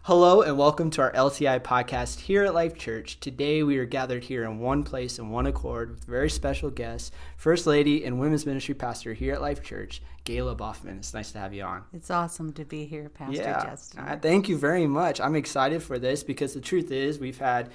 Hello and welcome to our LCi Podcast here at LifeChurch. Today we are gathered here in one place in one accord with very special guests, First Lady and Women's Ministry Pastor here at LifeChurch, Gayla Baughman. It's nice to have you on. It's awesome to be here, Pastor Justin. Thank you very much. I'm excited for this because the truth is we've had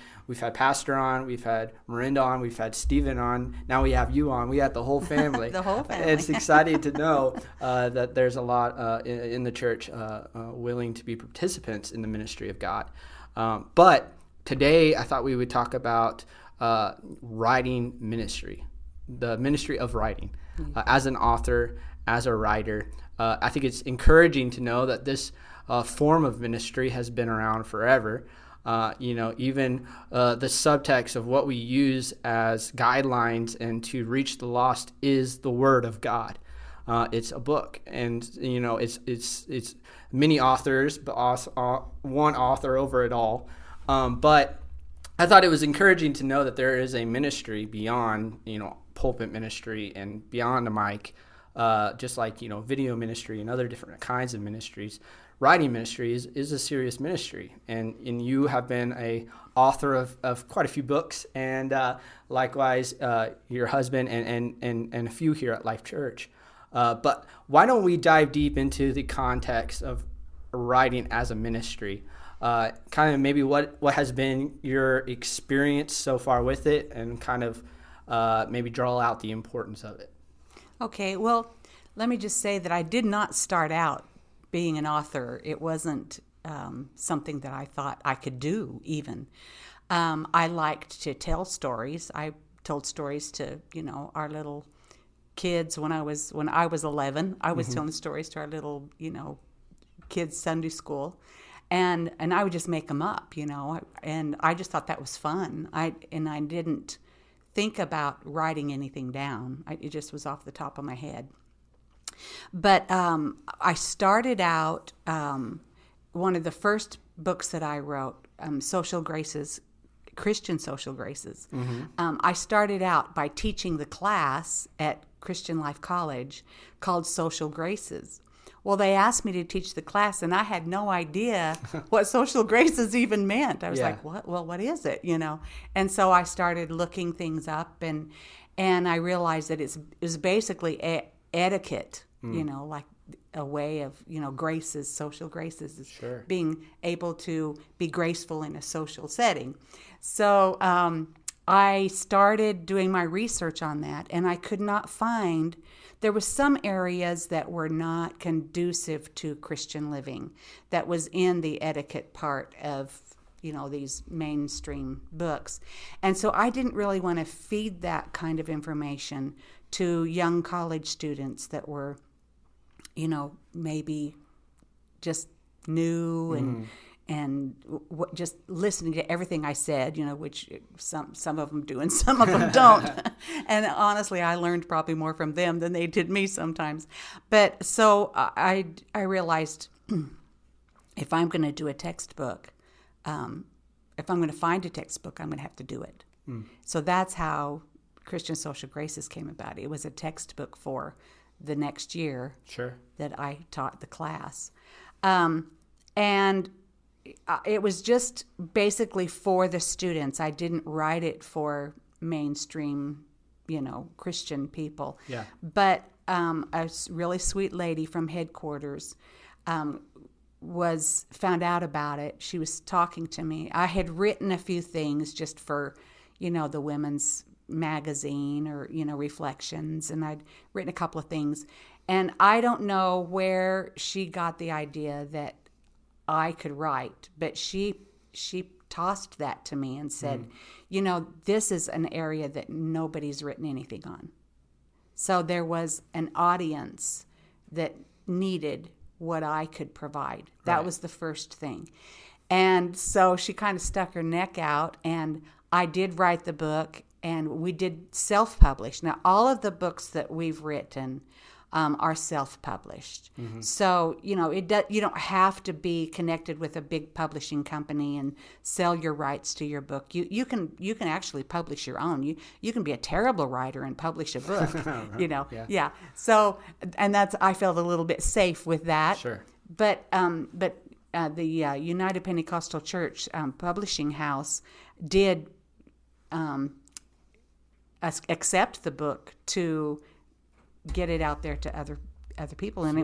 Pastor on, we've had Miranda on, we've had Stephen on, now we have you on. We had the whole family. The whole family. It's exciting to know that there's a lot in the church willing to be participants in the ministry of God. But today I thought we would talk about writing ministry, the ministry of writing. As an author, as a writer, I think it's encouraging to know that this form of ministry has been around forever. Even the subtext of what we use as guidelines and to reach the lost is the Word of God. It's a book, and it's many authors, but also one author over it all. But I thought it was encouraging to know that there is a ministry beyond pulpit ministry and beyond the mic, just like video ministry and other different kinds of ministries. Writing ministry is a serious ministry, and you have been a author of quite a few books, and likewise your husband and a few here at LifeChurch. But why don't we dive deep into the context of writing as a ministry? Kind of maybe what has been your experience so far with it, and kind of maybe draw out the importance of it. Okay, well, let me just say that I did not start out being an author. It wasn't something that I thought I could do even. I liked to tell stories. I told stories to, our little kids when I was 11. I was telling stories to our little, kids' Sunday school. And I would just make them up, and I just thought that was fun. I didn't think about writing anything down. It just was off the top of my head. But I started out, one of the first books that I wrote, Social Graces, Christian Social Graces. I started out by teaching the class at Christian Life College called Social Graces. Well, they asked me to teach the class, and I had no idea what social graces even meant. I was like, what? Well, what is it? And so I started looking things up, and I realized that it's basically etiquette, like a way of, graces, social graces, is being able to be graceful in a social setting. So I started doing my research on that, and I could not find. There were some areas that were not conducive to Christian living that was in the etiquette part of, these mainstream books. And so I didn't really want to feed that kind of information to young college students that were, maybe just new and just listening to everything I said, which some of them do and some of them don't. And honestly, I learned probably more from them than they did me sometimes. But so I realized if I'm going to do a textbook, if I'm going to find a textbook, I'm going to have to do it. So that's how Christian Social Graces came about. It was a textbook for the next year that I taught the class. And it was just basically for the students. I didn't write it for mainstream, Christian people. Yeah. But a really sweet lady from headquarters found out about it. She was talking to me. I had written a few things just for, the women's magazine or, Reflections, and I'd written a couple of things. And I don't know where she got the idea that I could write, but she tossed that to me and said, this is an area that nobody's written anything on. So there was an audience that needed what I could provide. That was the first thing. And so she kind of stuck her neck out, and I did write the book, and we did self-publish. Now, all of the books that we've written are self-published. So, you don't have to be connected with a big publishing company and sell your rights to your book. You can actually publish your own. You can be a terrible writer and publish a book, Yeah. So, and I felt a little bit safe with that. Sure. But the United Pentecostal Church publishing house did accept the book to get it out there to other people, and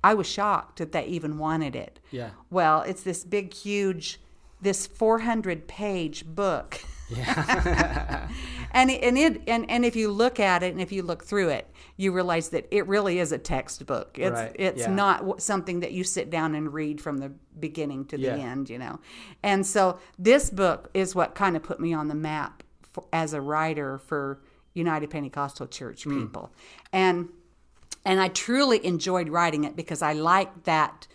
I was shocked that they even wanted it. Yeah. Well, it's this big, huge, this 400-page book. Yeah. and if you look at it and if you look through it, you realize that it really is a textbook. It's not something that you sit down and read from the beginning to the end, And so this book is what kind of put me on the map as a writer for United Pentecostal Church people. And I truly enjoyed writing it because I liked that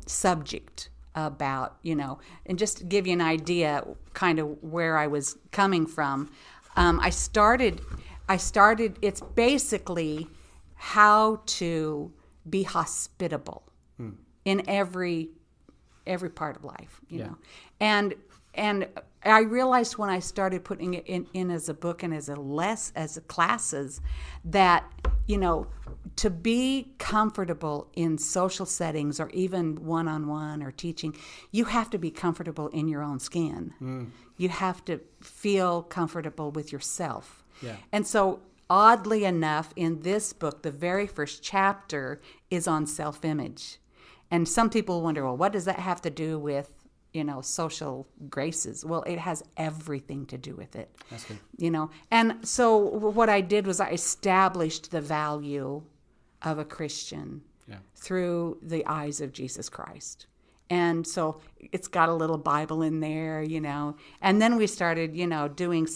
subject about, and just to give you an idea kind of where I was coming from, I started, it's basically how to be hospitable in every part of life, you know. And I realized when I started putting it in as a book and as classes that, to be comfortable in social settings or even one-on-one or teaching, you have to be comfortable in your own skin. You have to feel comfortable with yourself. Yeah. And so oddly enough, in this book, the very first chapter is on self-image. And some people wonder, well, what does that have to do with social graces? Well, it has everything to do with it. That's good. And so what I did was I established the value of a Christian through the eyes of Jesus Christ. And so it's got a little Bible in there, And then we started, doing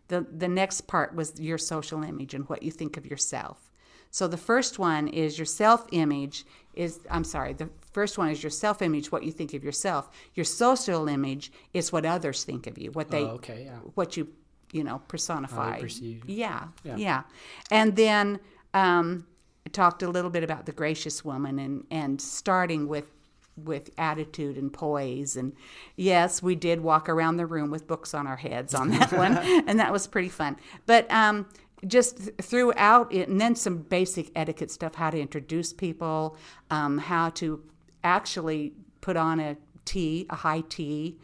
the next part was your social image and what you think of yourself. So the first one is your self-image the first one is your self-image, what you think of yourself. Your social image is what others think of you, what what you, personify. How they perceive. Yeah. And then I talked a little bit about the gracious woman and starting with attitude and poise. And yes, we did walk around the room with books on our heads on that one, and that was pretty fun. But just throughout it, and then some basic etiquette stuff, how to introduce people, how to actually put on a high tea,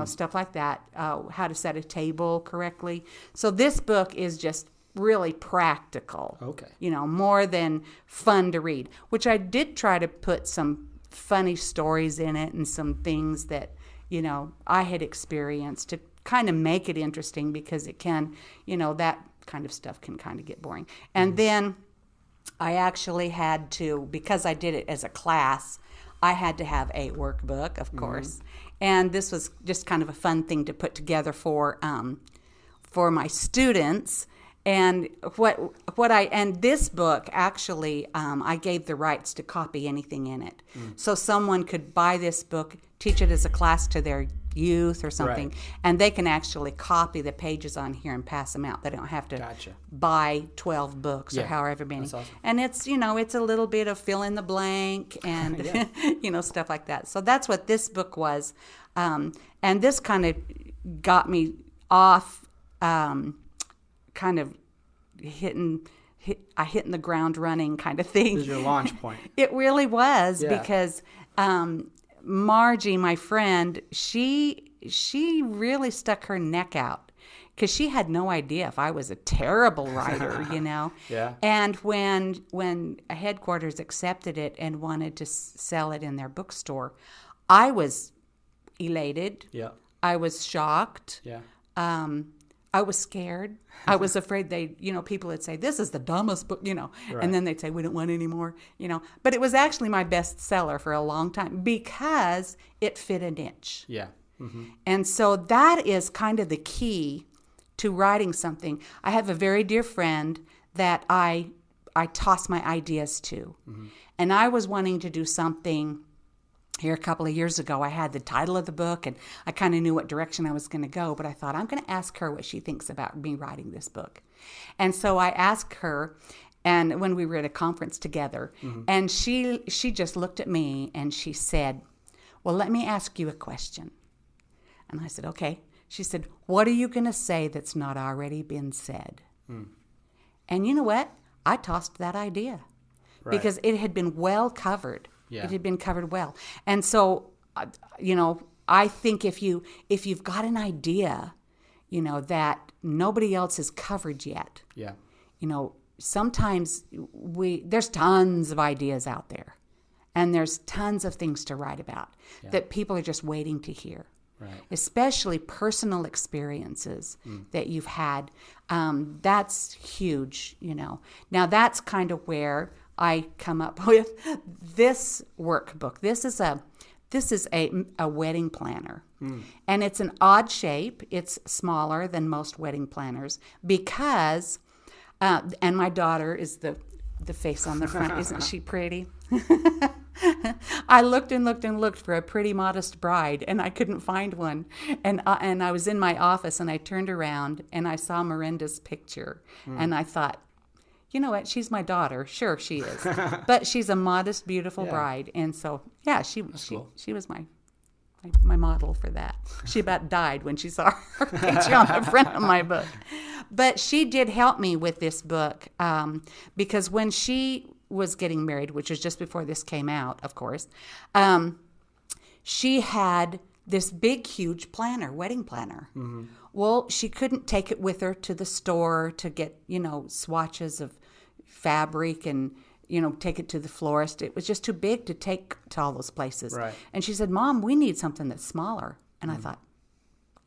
stuff like that, how to set a table correctly. So this book is just really practical, more than fun to read, which I did try to put some funny stories in it and some things that, I had experienced to kind of make it interesting because it can, that kind of stuff can kind of get boring. And then I actually had to, because I did it as a class, I had to have a workbook, of course. And this was just kind of a fun thing to put together for my students. And this book actually, I gave the rights to copy anything in it. So someone could buy this book, teach it as a class to their youth or something, and they can actually copy the pages on here and pass them out. They don't have to buy 12 books or however many. That's awesome. And it's, it's a little bit of fill in the blank and, stuff like that. So that's what this book was. And this kind of got me off, kind of hitting the ground running kind of thing. This is your launch point. It really was because Margie, my friend, she really stuck her neck out because she had no idea if I was a terrible writer, Yeah. And when headquarters accepted it and wanted to sell it in their bookstore, I was elated. Yeah. I was shocked. Yeah. I was scared. I was afraid people would say, this is the dumbest book, and then they'd say, we don't want any more, But it was actually my best seller for a long time because it fit a niche. Yeah. Mm-hmm. And so that is kind of the key to writing something. I have a very dear friend that I toss my ideas to. Mm-hmm. And I was wanting to do something here a couple of years ago. I had the title of the book and I kind of knew what direction I was going to go, but I thought I'm going to ask her what she thinks about me writing this book. And so I asked her, and when we were at a conference together, and she just looked at me and she said, well, let me ask you a question. And I said, okay. She said, what are you going to say that's not already been said? And you know what? I tossed that idea because it had been well covered. Yeah. It had been covered well. And so, I think if you've got an idea, that nobody else has covered yet, sometimes there's tons of ideas out there, and there's tons of things to write about that people are just waiting to hear. Right. Especially personal experiences that you've had. That's huge, Now that's kind of where I come up with this workbook. This is a wedding planner. And it's an odd shape. It's smaller than most wedding planners because, and my daughter is the face on the front. Isn't she pretty? I looked and looked and looked for a pretty modest bride, and I couldn't find one. And I was in my office, and I turned around, and I saw Miranda's picture. And I thought, you know what? She's my daughter. Sure, she is. But she's a modest, beautiful bride. And so, she was my model for that. She about died when she saw her picture on the front of my book. But she did help me with this book because when she was getting married, which was just before this came out, of course, she had this big, huge planner, wedding planner. Well, she couldn't take it with her to the store to get, swatches of fabric and, take it to the florist. It was just too big to take to all those places. Right. And she said, Mom, we need something that's smaller. And I thought,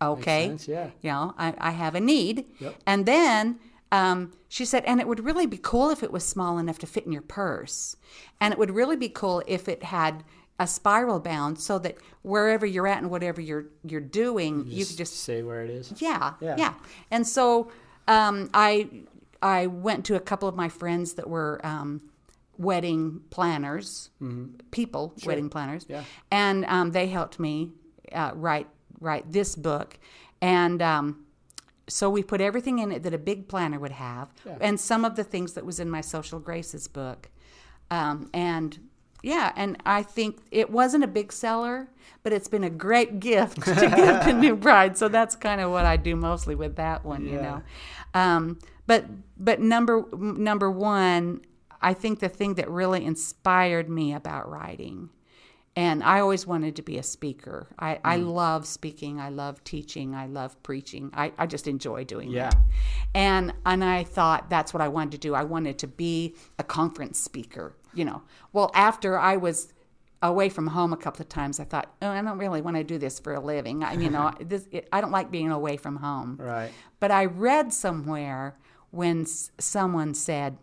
okay, makes sense, I have a need. Yep. And then she said, and it would really be cool if it was small enough to fit in your purse. And it would really be cool if it had a spiral bound so that wherever you're at and whatever you're doing, you could just say where it is. Yeah. And so I went to a couple of my friends that were wedding planners, wedding planners, and they helped me write this book. And so we put everything in it that a big planner would have, and some of the things that was in my Social Graces book. And I think it wasn't a big seller, but it's been a great gift to give to new brides. So that's kind of what I do mostly with that one, But number one, I think the thing that really inspired me about writing, and I always wanted to be a speaker. I love speaking. I love teaching. I love preaching. I just enjoy doing that. And I thought that's what I wanted to do. I wanted to be a conference speaker, Well, after I was away from home a couple of times, I thought, I don't really want to do this for a living. I don't like being away from home. Right. But I read somewhere when someone said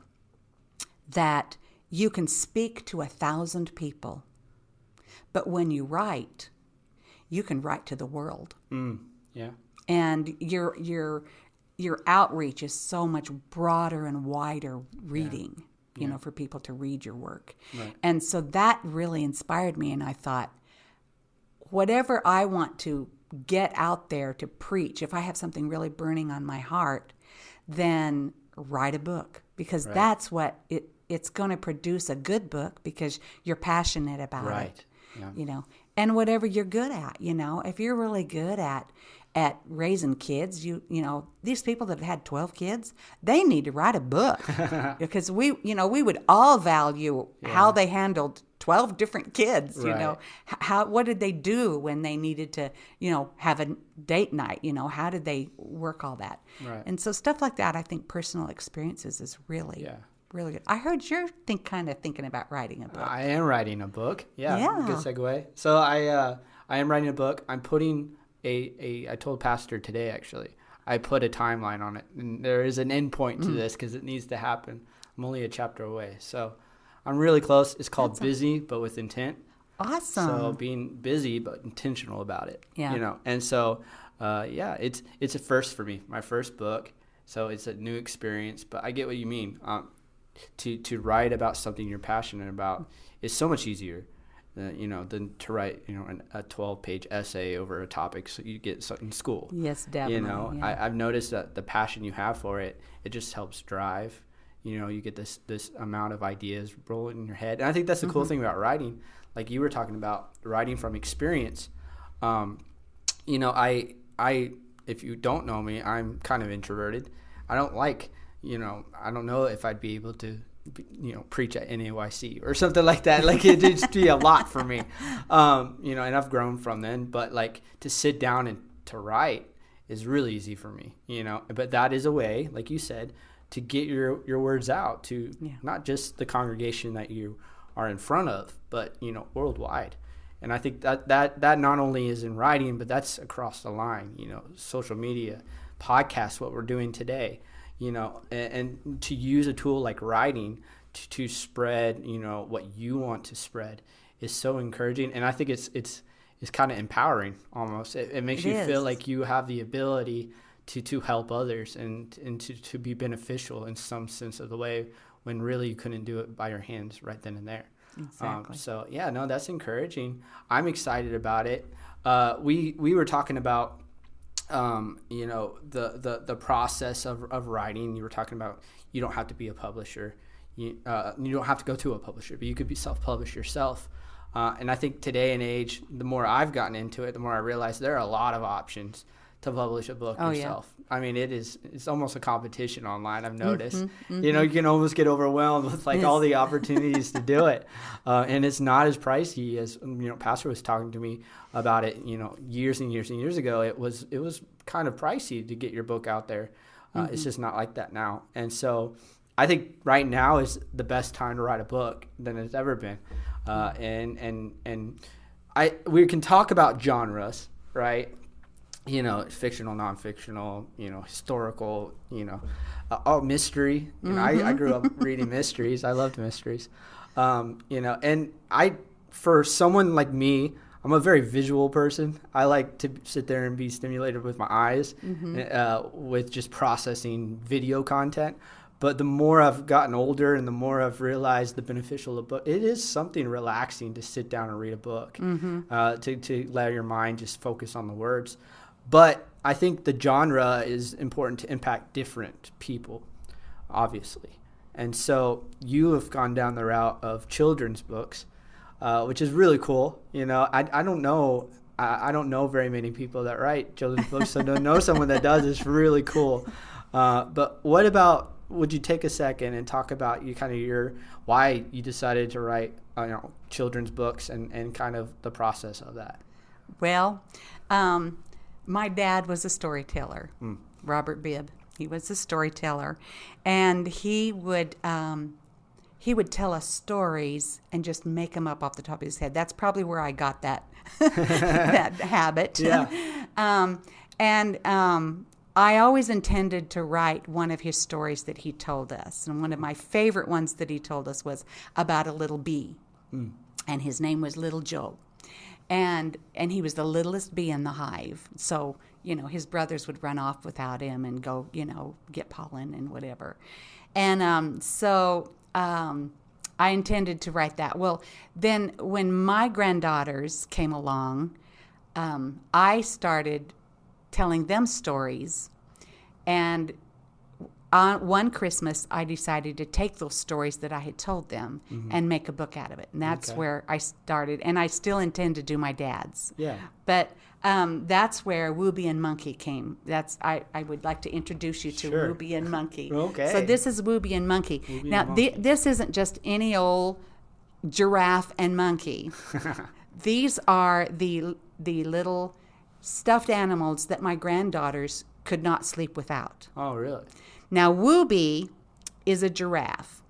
that you can speak to 1,000 people, but when you write, you can write to the world. And your outreach is so much broader and wider reading, for people to read your work. Right. And so that really inspired me, and I thought, whatever I want to get out there to preach, if I have something really burning on my heart, then write a book, because that's what it's going to produce a good book, because you're passionate about it. And whatever you're good at, if you're really good at raising kids, these people that have had 12 kids, they need to write a book because we would all value how they handled 12 different kids, what did they do when they needed to, have a date night, how did they work all that? Right. And so stuff like that, I think personal experiences is really really good. I heard you're thinking about writing a book. I am writing a book. Yeah. Good segue. So I am writing a book. I'm putting I told Pastor today, actually, I put a timeline on it. And there is an end point to this because it needs to happen. I'm only a chapter away. So I'm really close. It's called Busy, but with Intent. Awesome. So being busy, but intentional about it. Yeah. And so, it's a first for me, my first book. So it's a new experience, but I get what you mean. To write about something you're passionate about is so much easier, than to write, a 12-page essay over a topic so you get in school. Yes, definitely. I've noticed that the passion you have for it, it just helps drive, you get this amount of ideas rolling in your head. And I think that's the cool thing about writing. Like you were talking about writing from experience. I if you don't know me, I'm kind of introverted. I don't like, I don't know if I'd be able to, preach at NAYC or something like that. Like it'd just be a lot for me. And I've grown from then, but like to sit down and to write is really easy for me, but that is a way, like you said, to get your words out to not just the congregation that you are in front of, but, worldwide. And I think that not only is in writing, but that's across the line, social media, podcasts, what we're doing today, and to use a tool like writing to spread, what you want to spread is so encouraging. And I think it's kind of empowering almost. It makes you feel like you have the ability to help others and to be beneficial in some sense of the way when really you couldn't do it by your hands right then and there. Exactly. That's encouraging. I'm excited about it. We were talking about the process of writing. You were talking about you don't have to be a publisher. You don't have to go to a publisher, but you could be self-published yourself. And I think today and age, the more I've gotten into it, the more I realize there are a lot of options to publish a book yourself. Yeah. I mean, it's almost a competition online, I've noticed. You can almost get overwhelmed with all the opportunities to do it. And it's not as pricey as, Pastor was talking to me about it, years and years and years ago. It was kind of pricey to get your book out there. It's just not like that now. And so I think right now is the best time to write a book than it's ever been. We can talk about genres, right? Fictional, non-fictional, historical, mystery. I grew up reading mysteries. I loved mysteries. For someone like me, I'm a very visual person. I like to sit there and be stimulated with my eyes, with just processing video content. But the more I've gotten older and the more I've realized the beneficial of book, it is something relaxing to sit down and read a book, to let your mind just focus on the words. But I think the genre is important to impact different people, obviously. And so you have gone down the route of children's books, which is really cool. I don't know. I don't know very many people that write children's books, so to know someone that does is really cool. But what about, would you take a second and talk about why you decided to write children's books and kind of the process of that? Well, my dad was a storyteller, Robert Bibb. He was a storyteller, and he would tell us stories and just make them up off the top of his head. That's probably where I got that that habit. Yeah. I always intended to write one of his stories that he told us, and one of my favorite ones that he told us was about a little bee, and his name was Little Joe. And he was the littlest bee in the hive. So, his brothers would run off without him and go, get pollen and whatever. And I intended to write that. Well, then when my granddaughters came along, I started telling them stories. And on one Christmas, I decided to take those stories that I had told them and make a book out of it. And that's where I started. And I still intend to do my dad's. Yeah. But that's where Wooby and Monkey came. I would like to introduce you to Wooby and Monkey. Okay. So this is Wooby and Monkey. This isn't just any old giraffe and monkey. These are the little stuffed animals that my granddaughters could not sleep without. Oh, really? Now, Wooby is a giraffe.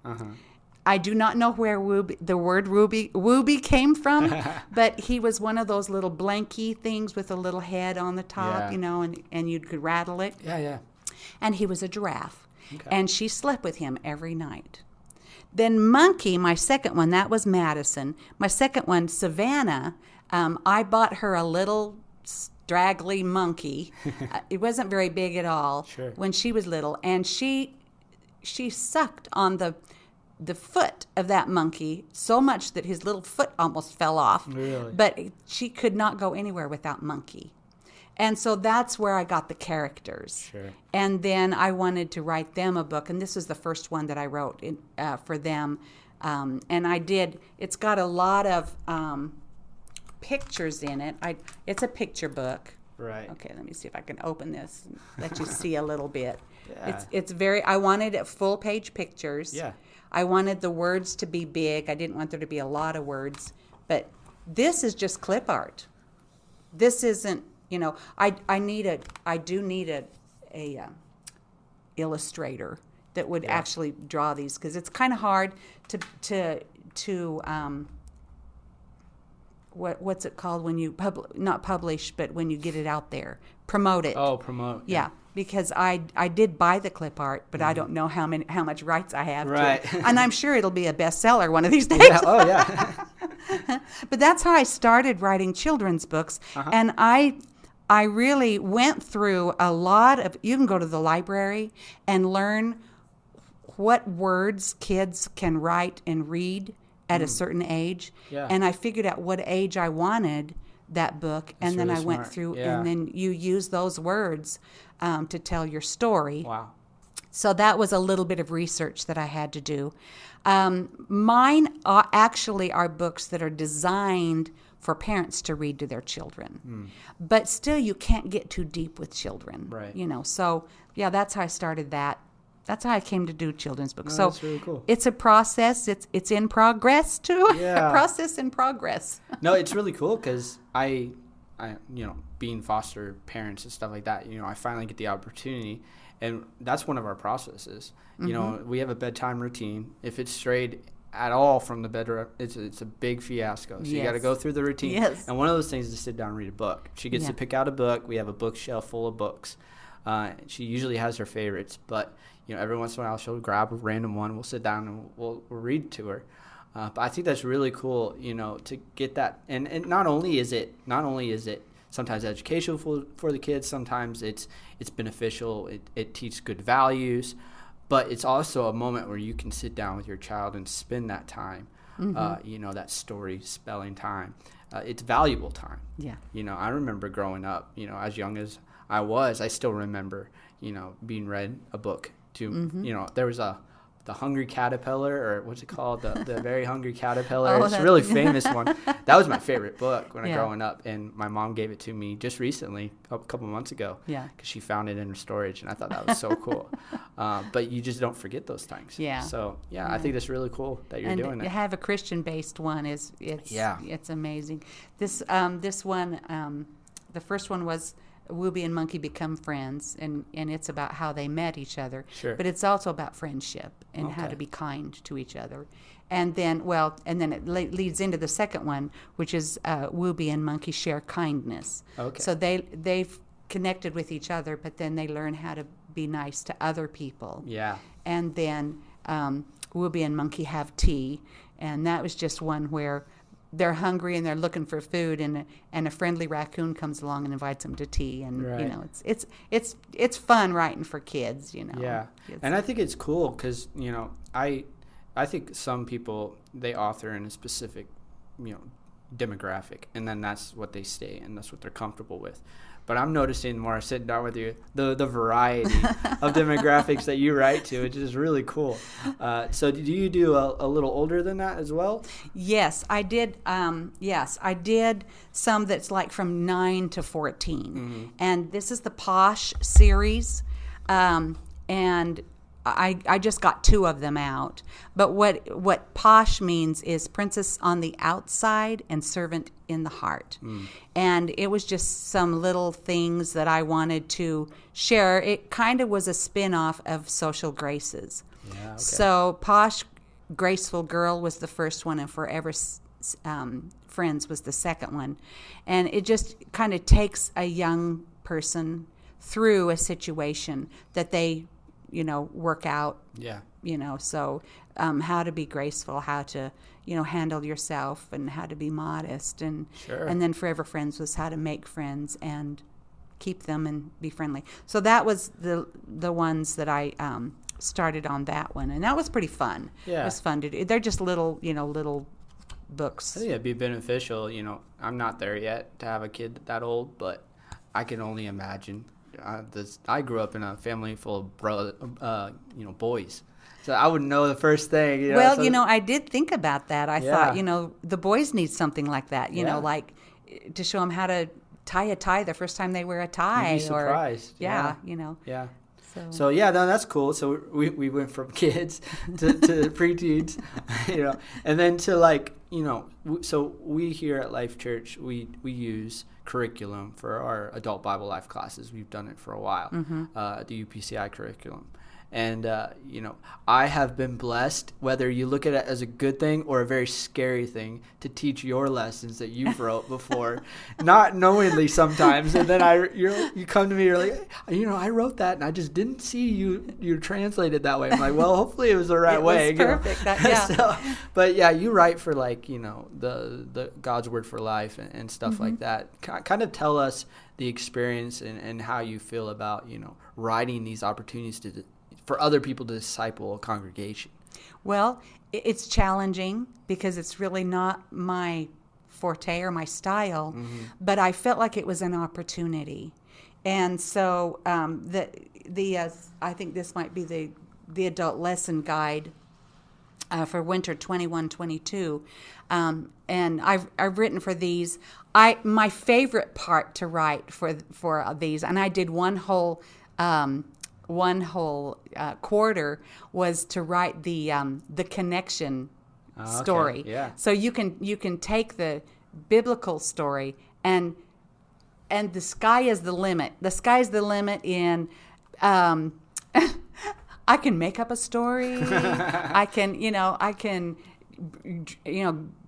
I do not know where the word Wooby came from, but he was one of those little blanky things with a little head on the top, and you could rattle it. Yeah. And he was a giraffe, and she slept with him every night. Then Monkey, my second one, that was Madison. My second one, Savannah, I bought her a little straggly monkey. It wasn't very big at all when she was little, and she sucked on the foot of that monkey so much that his little foot almost fell off. Really? But she could not go anywhere without Monkey. And so that's where I got the characters. Sure. And then I wanted to write them a book, and this is the first one that I wrote for them. And I did. It's got a lot of pictures in it. It's a picture book. Right. Okay, let me see if I can open this and let you see a little bit. Yeah. It's very. I wanted it full page pictures. Yeah. I wanted the words to be big. I didn't want there to be a lot of words. But this is just clip art. This isn't. I do need a illustrator that would actually draw these, because it's kind of hard to what's it called when you not publish, but when you get it out there, promote it. Oh, promote. Yeah, because I did buy the clip art, but I don't know how much rights I have. Right. To it. And I'm sure it'll be a bestseller one of these days. Yeah. Oh, yeah. But that's how I started writing children's books, and I really went through a lot of. You can go to the library and learn what words kids can write and read at a certain age. Yeah. And I figured out what age I wanted that book, and then really I went smart. through, Yeah. and then you use those words to tell your story. Wow. So that was a little bit of research that I had to do. Mine actually are books that are designed for parents to read to their children. But still, you can't get too deep with children. Right. So, yeah, that's how I started that. That's how I came to do children's books. No, So that's really cool. It's a process. It's in progress, too. Yeah. A process in progress. No, it's really cool because I being foster parents and stuff like that, I finally get the opportunity, and that's one of our processes. We have a bedtime routine. If it's strayed at all from the bedroom, it's a big fiasco. So you got to go through the routine. Yes. And one of those things is to sit down and read a book. She gets to pick out a book. We have a bookshelf full of books. She usually has her favorites, but every once in a while she'll grab a random one. We'll sit down and we'll read to her. But I think that's really cool, to get that. And not only is it sometimes educational for the kids, sometimes it's beneficial. It teaches good values, but it's also a moment where you can sit down with your child and spend that time. That story spelling time. It's valuable time. Yeah. I remember growing up, as young as I was, I still remember, being read a book to, there was the Hungry Caterpillar, or what's it called? The Very Hungry Caterpillar. It's a really famous one. That was my favorite book when I was growing up, and my mom gave it to me just recently, a couple months ago, because she found it in her storage, and I thought that was so cool. But you just don't forget those things. Yeah. So, I think that's really cool that you're doing And it. to have a Christian-based one it's amazing. This one, the first one was Wooby and Monkey Become Friends, and it's about how they met each other. Sure. But it's also about friendship and how to be kind to each other. And then it leads into the second one, which is Wooby and Monkey Share Kindness. Okay. So they've connected with each other, but then they learn how to be nice to other people. Yeah. And then Wooby and Monkey Have Tea, and that was just one where they're hungry and they're looking for food, and a friendly raccoon comes along and invites them to tea, and it's fun writing for kids. Yeah, and I think it's cool because I think some people, they author in a specific demographic, and then that's what they stay in, that's what they're comfortable with. But I'm noticing more sitting down with you, the variety of demographics that you write to, which is really cool. So do you do a little older than that as well? Yes, I did. I did some that's like from 9 to 14. And this is the Posh Series. And I just got 2 of them out. But what Posh means is princess on the outside and servant in the heart. And it was just some little things that I wanted to share. It kind of was a spin-off of Social Graces. Yeah, okay. So Posh Graceful Girl was the first one, and Forever Friends was the second one. And it just kind of takes a young person through a situation that they work out. Yeah. So how to be graceful, how to, handle yourself, and how to be modest. And Sure. And then Forever Friends was how to make friends and keep them and be friendly. So that was the ones that I started on that one. And that was pretty fun. Yeah. It was fun to do. They're just little books. I think it'd be beneficial. I'm not there yet to have a kid that old, but I can only imagine. I grew up in a family full of boys. So I would know the first thing. Well, I did think about that. I thought, the boys need something like that, like to show them how to tie a tie the first time they wear a tie. You'd be surprised. Yeah. Yeah. So no, that's cool. So we went from kids to preteens, and then to so we here at LifeChurch, we use curriculum for our adult Bible life classes. We've done it for a while, the UPCI curriculum. And, I have been blessed, whether you look at it as a good thing or a very scary thing, to teach your lessons that you've wrote before, not knowingly sometimes. And then you come to me, you're like, I wrote that and I just didn't see you translated that way. I'm like, well, hopefully it was the right way. It was perfect. But you write for the God's Word for Life and stuff like that. Kind of tell us the experience and how you feel about, writing these opportunities for other people to disciple a congregation. Well, it's challenging because it's really not my forte or my style, but I felt like it was an opportunity. And so I think this might be the adult lesson guide for winter 21-22. And I've written for these. My favorite part to write for these, and I did one whole quarter, was to write the connection story. Okay. Yeah. So you can take the biblical story and the sky is the limit. The sky's the limit in I can make up a story. I can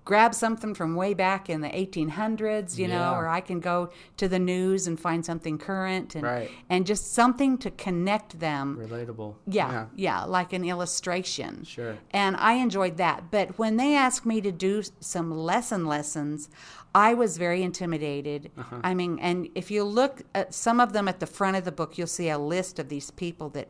grab something from way back in the 1800s, or I can go to the news and find something current and just something to connect them. Relatable. Yeah, like an illustration. Sure. And I enjoyed that. But when they asked me to do some lessons, I was very intimidated. I mean, and if you look at some of them at the front of the book, you'll see a list of these people that,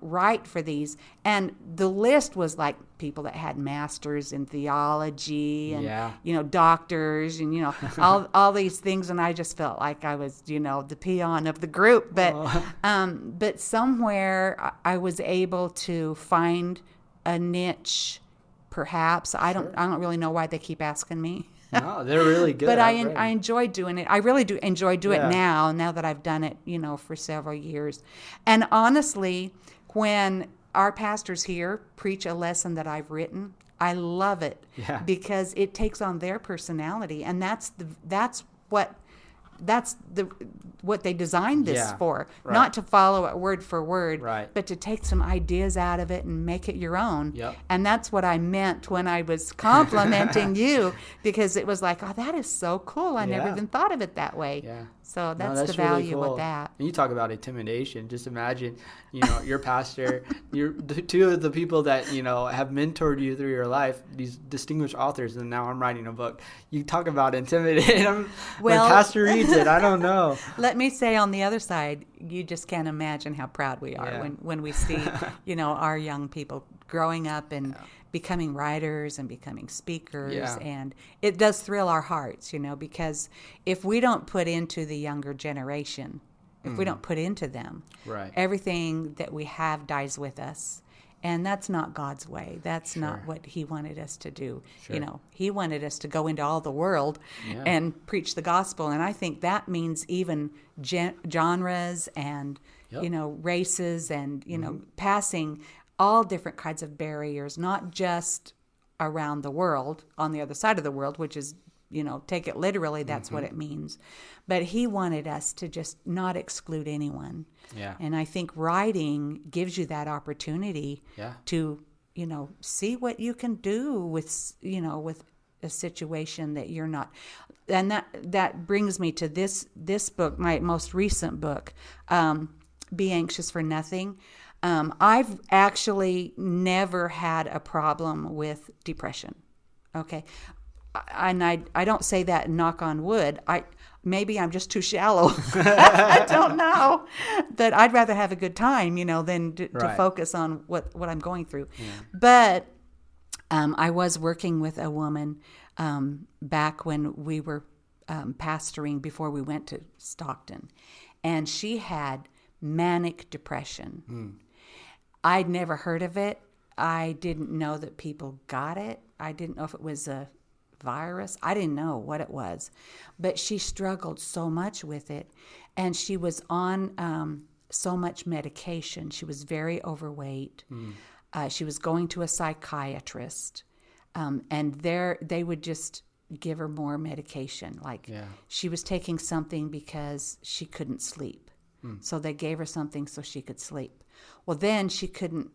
write for these. And the list was like people that had masters in theology and, doctors and, all these things. And I just felt like I was, the peon of the group. But somewhere I was able to find a niche, perhaps. I don't really know why they keep asking me. No, they're really good. But I enjoy doing it. I really do enjoy doing it now that I've done it, for several years. And honestly, when our pastors here preach a lesson that I've written, I love it because it takes on their personality, and that's what they designed this for. Right. Not to follow it word for word, right, but to take some ideas out of it and make it your own. Yep. And that's what I meant when I was complimenting you, because it was like, oh, that is so cool. I never even thought of it that way. Yeah. So that's the value really cool. with that. And you talk about intimidation. Just imagine, your pastor, two of the people that, have mentored you through your life, these distinguished authors, and now I'm writing a book. You talk about intimidating. When pastor reads it, I don't know. Let me say on the other side, you just can't imagine how proud we are when we see, our young people growing up and becoming writers and becoming speakers. And it does thrill our hearts, because if we don't put into the younger generation, if we don't put into them, everything that we have dies with us. And that's not God's way. That's not what he wanted us to do. Sure. He wanted us to go into all the world and preach the gospel. And I think that means even genres and, races and, passing all different kinds of barriers, not just around the world, on the other side of the world, which is, take it literally, that's what it means. But he wanted us to just not exclude anyone. Yeah. And I think writing gives you that opportunity to, see what you can do with, with a situation that you're not. And that brings me to this book, my most recent book, Be Anxious for Nothing. I've actually never had a problem with depression. Okay. And I don't say that knock on wood. Maybe I'm just too shallow. I don't know. But I'd rather have a good time, than to focus on what I'm going through. Yeah. But I was working with a woman back when we were pastoring before we went to Stockton, and she had manic depression. I'd never heard of it. I didn't know that people got it. I didn't know if it was a virus. I didn't know what it was, but she struggled so much with it, and she was on so much medication. She was very overweight. She was going to a psychiatrist, and they would just give her more medication. She was taking something because she couldn't sleep, so they gave her something so she could sleep. Well, then she couldn't.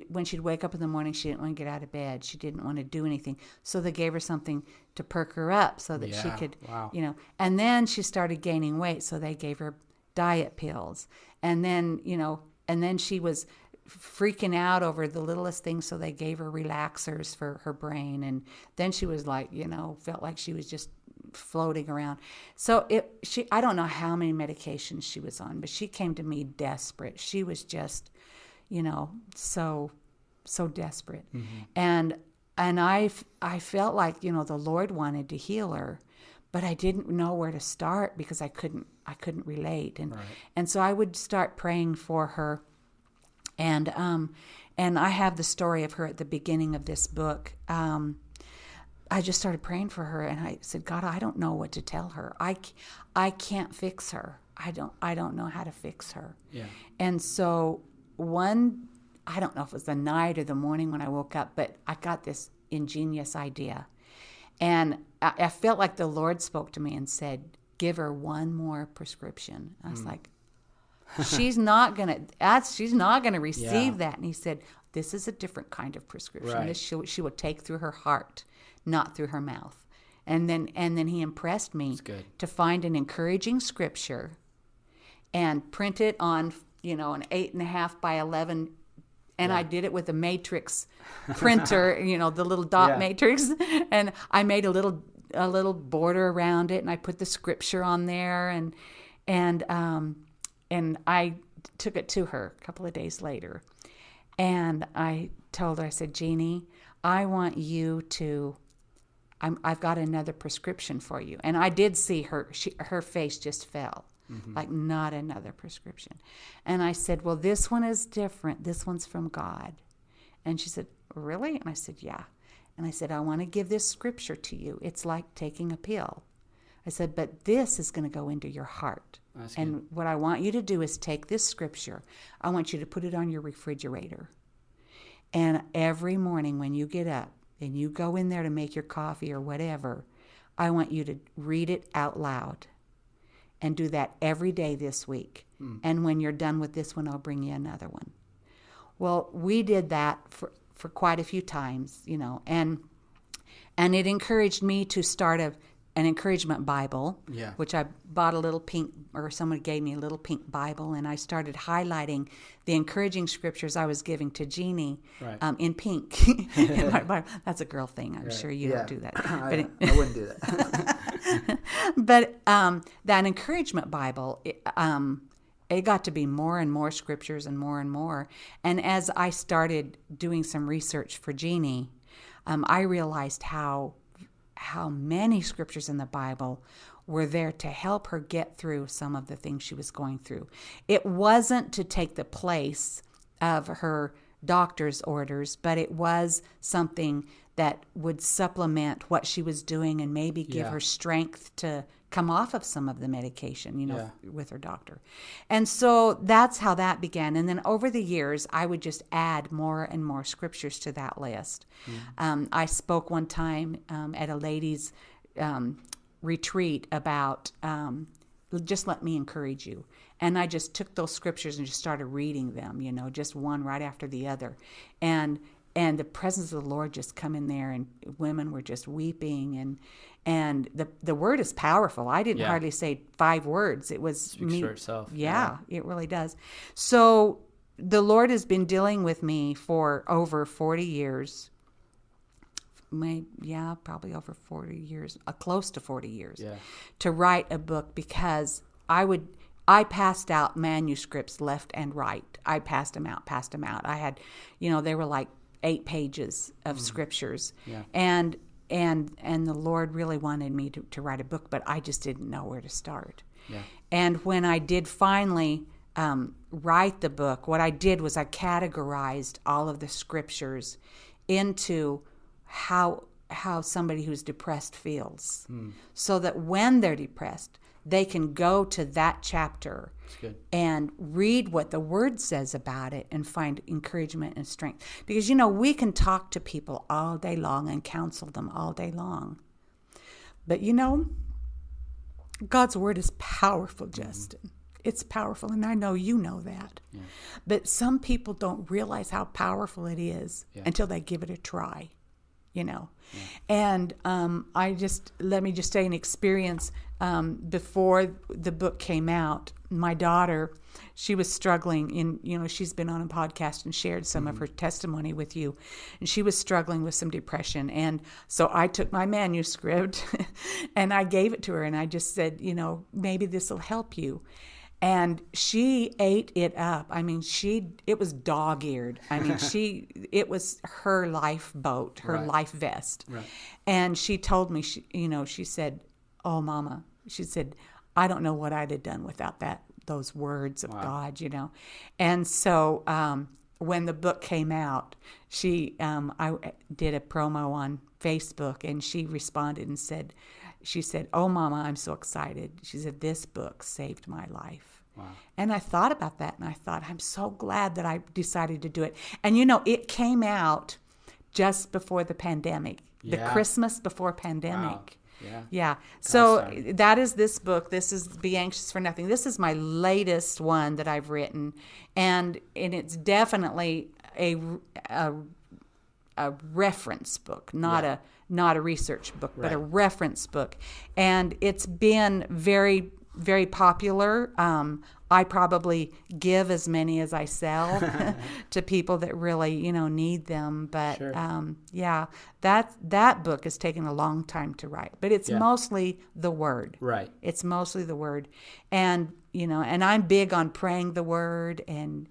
When she'd wake up in the morning, she didn't want to get out of bed. She didn't want to do anything. So they gave her something to perk her up so that she could, and then she started gaining weight. So they gave her diet pills. And then, and then she was freaking out over the littlest things. So they gave her relaxers for her brain. And then she was felt like she was just floating around. So I don't know how many medications she was on, but she came to me desperate. She was just, so desperate. And I felt like, the Lord wanted to heal her, but I didn't know where to start because I couldn't relate. And so I would start praying for her. And I have the story of her at the beginning of this book. I just started praying for her, and I said, God, I don't know what to tell her. I can't fix her. I don't know how to fix her. Yeah. And so I don't know if it was the night or the morning when I woke up, but I got this ingenious idea. And I felt like the Lord spoke to me and said, give her one more prescription. I was like, she's not going to receive that. And he said, this is a different kind of prescription. Right. This she will take through her heart, not through her mouth. And then he impressed me to find an encouraging scripture and print it on an 8.5 by 11, and I did it with a matrix printer, the little dot matrix, and I made a little border around it, and I put the scripture on there, and I took it to her a couple of days later, and I told her, I said, Jeannie, I want you to. I've got another prescription for you, and I did see her face just fell. Like, not another prescription. And I said, well, this one is different. This one's from God. And she said, really? And I said, yeah. And I said, I want to give this scripture to you. It's like taking a pill. I said, but this is going to go into your heart. And what I want you to do is take this scripture. I want you to put it on your refrigerator. And every morning when you get up and you go in there to make your coffee or whatever, I want you to read it out loud. And do that every day this week. And when you're done with this one, I'll bring you another one. Well, we did that for quite a few times, and it encouraged me to start an encouragement Bible, which I bought someone gave me a little pink Bible, and I started highlighting the encouraging scriptures I was giving to Jeannie in pink. In my Bible. That's a girl thing. I'm sure you don't do that. I wouldn't do that. But that encouragement Bible, it got to be more and more scriptures and more and more. And as I started doing some research for Jeannie, I realized how many scriptures in the Bible were there to help her get through some of the things she was going through. It wasn't to take the place of her doctor's orders, but it was something that would supplement what she was doing and maybe give her strength to come off of some of the medication, with her doctor. And so that's how that began. And then over the years, I would just add more and more scriptures to that list. I spoke one time at a ladies' retreat about just let me encourage you. And I just took those scriptures and just started reading them, just one right after the other. And the presence of the Lord just come in there, and women were just weeping, and the word is powerful. I didn't hardly say 5 words. It was speaks for itself. Yeah, it really does. So the Lord has been dealing with me for over 40 years. Probably over 40 years, close to 40 years, to write a book, because I passed out manuscripts left and right. I passed them out. I had, they were like 8 pages of scriptures. And and the Lord really wanted me to write a book, but I just didn't know where to start. Yeah. And when I did finally write the book, what I did was I categorized all of the scriptures into how somebody who's depressed feels, so that when they're depressed, they can go to that chapter and read what the Word says about it and find encouragement and strength. Because, we can talk to people all day long and counsel them all day long. But, God's Word is powerful, Justin. It's powerful, and I know you know that. Yeah. But some people don't realize how powerful it is until they give it a try, Yeah. And let me just say an experience. Before the book came out, my daughter, she was struggling she's been on a podcast and shared some of her testimony with you, and she was struggling with some depression. And so I took my manuscript and I gave it to her, and I just said, maybe this will help you. And she ate it up. I mean, it was dog-eared. I mean, it was her lifeboat, her life vest. Right. And she told me, she said, "Oh, Mama," she said, "I don't know what I'd have done without those words of God, And so when the book came out, I did a promo on Facebook, and she responded and said, "Oh, Mama, I'm so excited." She said, "This book saved my life." Wow. And I thought about that, and I thought, I'm so glad that I decided to do it. And, it came out just before the pandemic, the Christmas before pandemic. Wow. Yeah. So that is this book. This is Be Anxious for Nothing. This is my latest one that I've written, and it's definitely a reference book, not a research book, but a reference book. And it's been very, very popular. I probably give as many as I sell to people that really, need them. But that book has taken a long time to write. But it's mostly the Word. Right. It's mostly the Word. And, and I'm big on praying the Word and,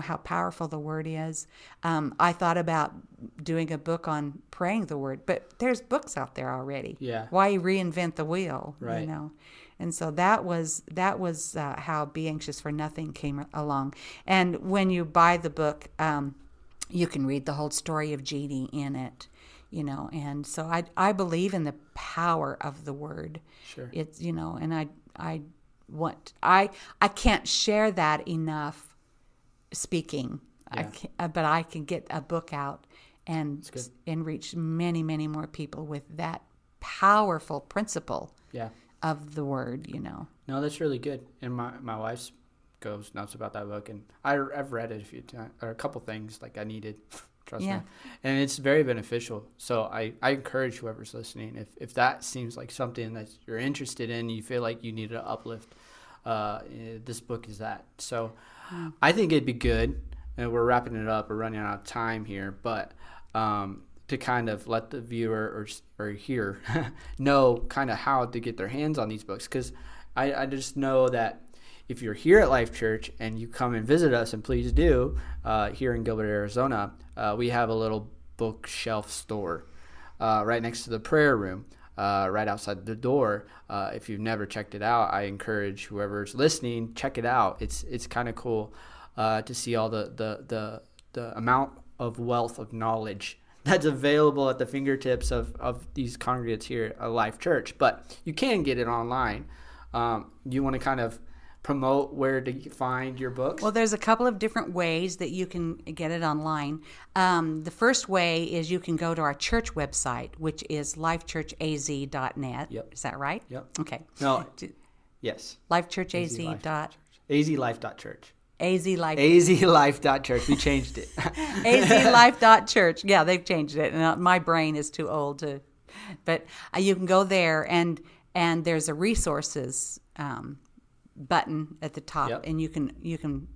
how powerful the Word is. I thought about doing a book on praying the Word, but there's books out there already. Yeah. Why reinvent the wheel? Right. And so that was how Be Anxious for Nothing came along. And when you buy the book, you can read the whole story of Jeannie in it. And so I believe in the power of the Word. Sure. It's and I can't share that enough speaking. Yeah. But I can get a book out and reach many, many more people with that powerful principle. Yeah. Of the Word, No, that's really good. And my wife goes nuts about that book, and I've read it a few times, or a couple things like I needed. Trust me. And it's very beneficial. So I encourage whoever's listening, if that seems like something that you're interested in, you feel like you need to uplift, this book is that. So I think it'd be good, and we're wrapping it up. We're running out of time here, but to kind of let the viewer or hearer know kind of how to get their hands on these books. Because I just know that if you're here at LifeChurch and you come and visit us, and please do, here in Gilbert, Arizona, we have a little bookshelf store right next to the prayer room, right outside the door. If you've never checked it out, I encourage whoever's listening, check it out. It's kind of cool to see all the amount of wealth of knowledge that's available at the fingertips of these congregants here at LifeChurch. But you can get it online. You want to kind of promote where to find your books? Well, there's a couple of different ways that you can get it online. The first way is you can go to our church website, which is lifechurchaz.net. Yep. Is that right? Yep. Okay. No. Yes. Lifechurchaz. azlife.church. azlife.church. We changed it. azlife.church. Yeah, they've changed it. And my brain is too old to. But you can go there, and there's a resources button at the top, yep. And you can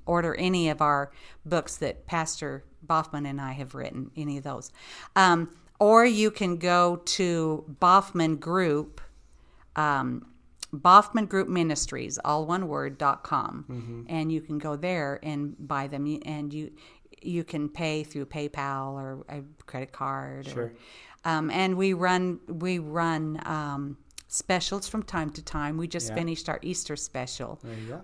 order any of our books that Pastor Baughman and I have written, any of those. Or you can go to Baughman Group, Baughman Group Ministries, all one word, .com, mm-hmm. And you can go there and buy them, and you can pay through PayPal or a credit card. Sure. And we run specials from time to time. We just finished our Easter special,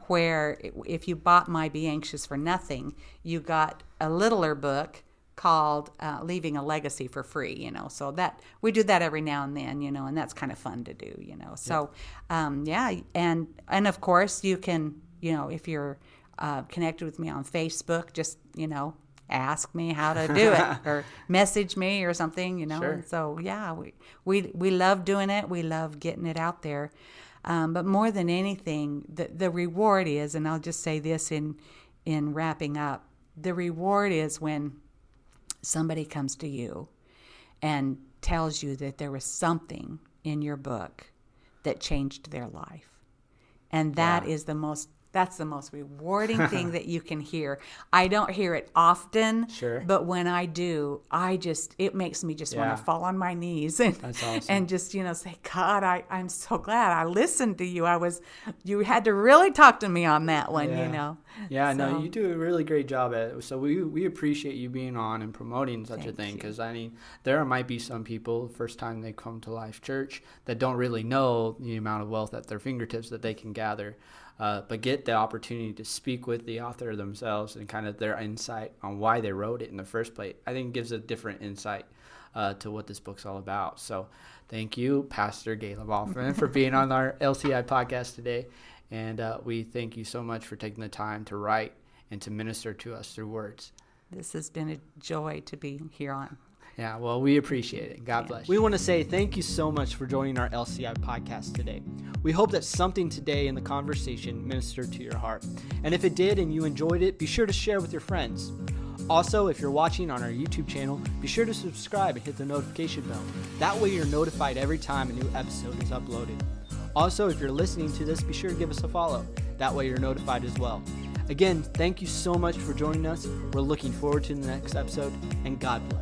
where if you bought My Be Anxious for Nothing, you got a littler book called Leaving a Legacy for free, so that we do that every now and then, and that's kind of fun to do, so and of course you can, if you're connected with me on Facebook, just ask me how to do it or message me or something, Sure. And so we love doing it, we love getting it out there, but more than anything, the reward is, and I'll just say this in wrapping up, the reward is when somebody comes to you and tells you that there was something in your book that changed their life. And that is that's the most rewarding thing that you can hear. I don't hear it often, but when I do, it makes me just want to fall on my knees and, that's awesome. And just, say, God, I'm so glad I listened to you. You had to really talk to me on that one, Yeah, no, you do a really great job at it. So we appreciate you being on and promoting such a thing, because there might be some people, first time they come to LifeChurch, that don't really know the amount of wealth at their fingertips that they can gather. But get the opportunity to speak with the author themselves and kind of their insight on why they wrote it in the first place, I think gives a different insight to what this book's all about. So thank you, Pastor Gayla Baughman, for being on our LCi podcast today. And we thank you so much for taking the time to write and to minister to us through words. This has been a joy to be here on. Yeah, well, we appreciate it. God bless you. We want to say thank you so much for joining our LCi podcast today. We hope that something today in the conversation ministered to your heart. And if it did and you enjoyed it, be sure to share with your friends. Also, if you're watching on our YouTube channel, be sure to subscribe and hit the notification bell. That way you're notified every time a new episode is uploaded. Also, if you're listening to this, be sure to give us a follow. That way you're notified as well. Again, thank you so much for joining us. We're looking forward to the next episode, and God bless.